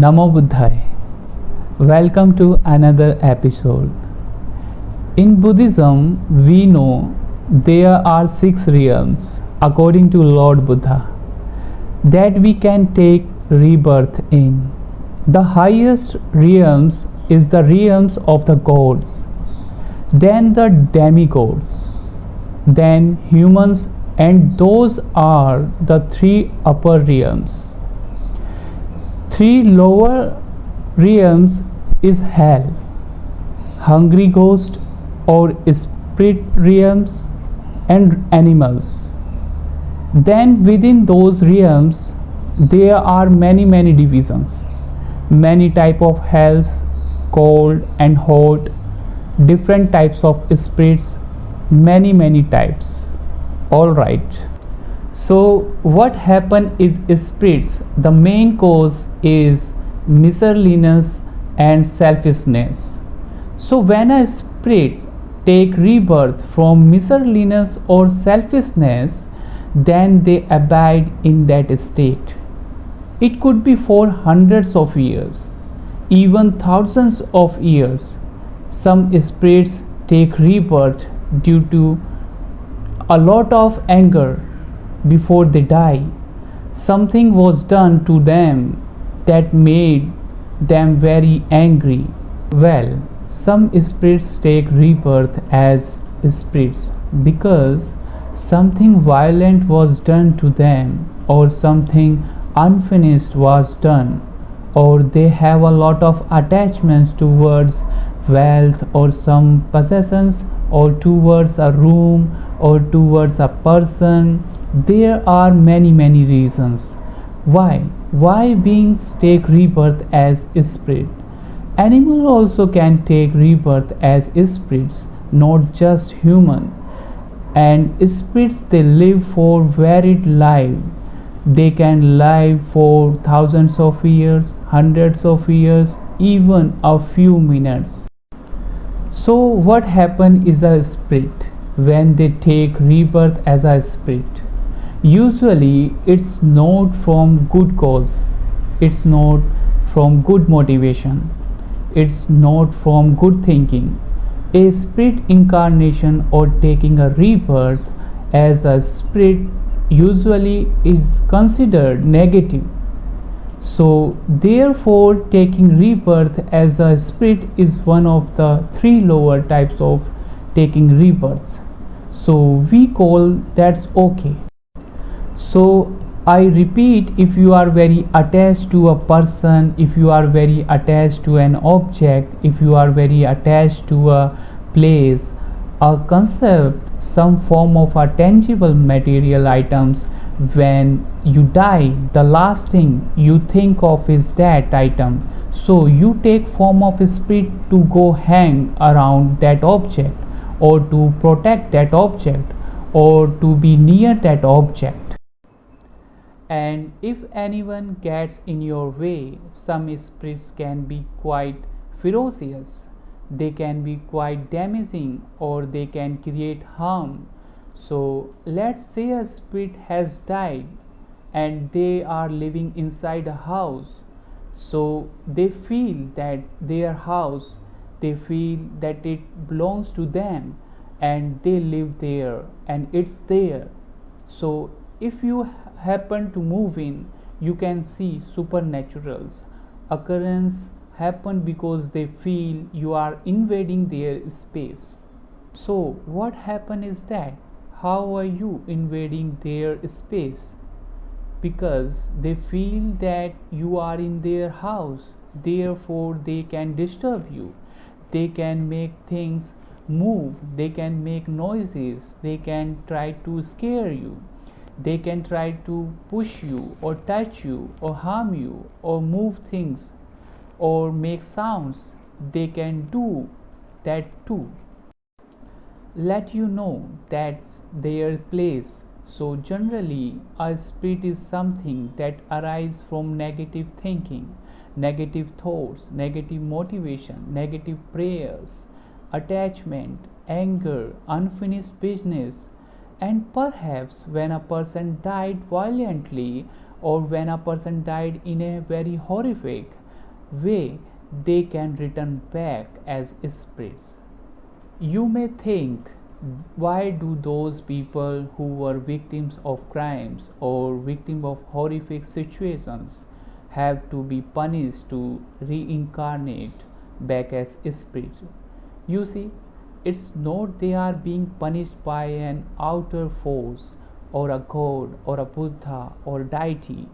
Namo Buddhaya. Welcome to another episode. In Buddhism, we know there are 6 realms, according to Lord Buddha, that we can take rebirth in. The highest realms is the realms of the gods, then the demigods, then humans, and those are the 3 upper realms. 3 lower realms is hell, hungry ghost or spirit realms, and animals. Then within those realms there are many divisions, many type of hells, cold and hot, different types of spirits, many types. All right. So what happen is spirits, the main cause is miserliness and selfishness. So when a spirit take rebirth from miserliness or selfishness, then they abide in that state. It could be for hundreds of years, even thousands of years. Some spirits take rebirth due to a lot of anger. Before they die, something was done to them that made them very angry. Well, some spirits take rebirth as spirits because something violent was done to them, or something unfinished was done, or they have a lot of attachments towards wealth or some possessions, or towards a room, or towards a person. There are many reasons why beings take rebirth as spirit. Animal also can take rebirth as spirits, not just human. And spirits, they live for varied life. They can live for thousands of years, hundreds of years, even a few minutes. So what happens is a spirit when they take rebirth as a spirit. Usually it's not from good cause, it's not from good motivation, it's not from good thinking. A spirit incarnation or taking a rebirth as a spirit usually is considered negative. So therefore taking rebirth as a spirit is one of the 3 lower types of taking rebirths. So we call that's okay. So I repeat, if you are very attached to a person, if you are very attached to an object, if you are very attached to a place, a concept, some form of a tangible material items, when you die, the last thing you think of is that item. So you take form of a spirit to go hang around that object, or to protect that object, or to be near that object. And if anyone gets in your way, some spirits can be quite ferocious, they can be quite damaging, or they can create harm. So let's say a spirit has died and they are living inside a house. So they feel that their house, they feel that it belongs to them, and they live there and it's there. So if you happen to move in, you can see supernaturals occurrence happen because they feel you are invading their space. So what happen is that how are you invading their space? Because they feel that you are in their house, therefore they can disturb you, they can make things move, they can make noises, they can try to scare you, they can try to push you or touch you or harm you or move things or make sounds. They can do that too. Let you know that's their place. So generally a spirit is something that arises from negative thinking, negative thoughts, negative motivation, negative prayers, attachment, anger, unfinished business. And perhaps when a person died violently, or when a person died in a very horrific way they can return back as spirits. You may think, why do those people who were victims of crimes or victims of horrific situations have to be punished to reincarnate back as spirits? You see, it's not they are being punished by an outer force or a god or a Buddha or deity.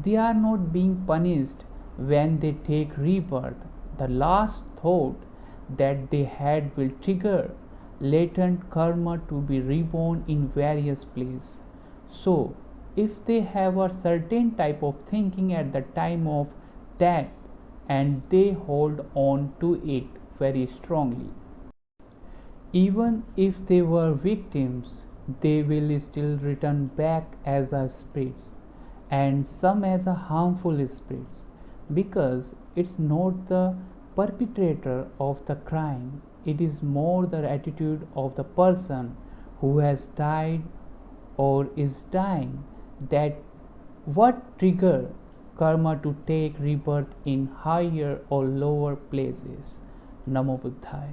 They are not being punished when they take rebirth. The last thought that they had will trigger latent karma to be reborn in various places. So, if they have a certain type of thinking at the time of death and they hold on to it very strongly, even if they were victims, they will still return back as a spirits and some as a harmful spirits because it's not the perpetrator of the crime, it is more the attitude of the person who has died or is dying that what trigger karma to take rebirth in higher or lower places. Namo Buddhaya.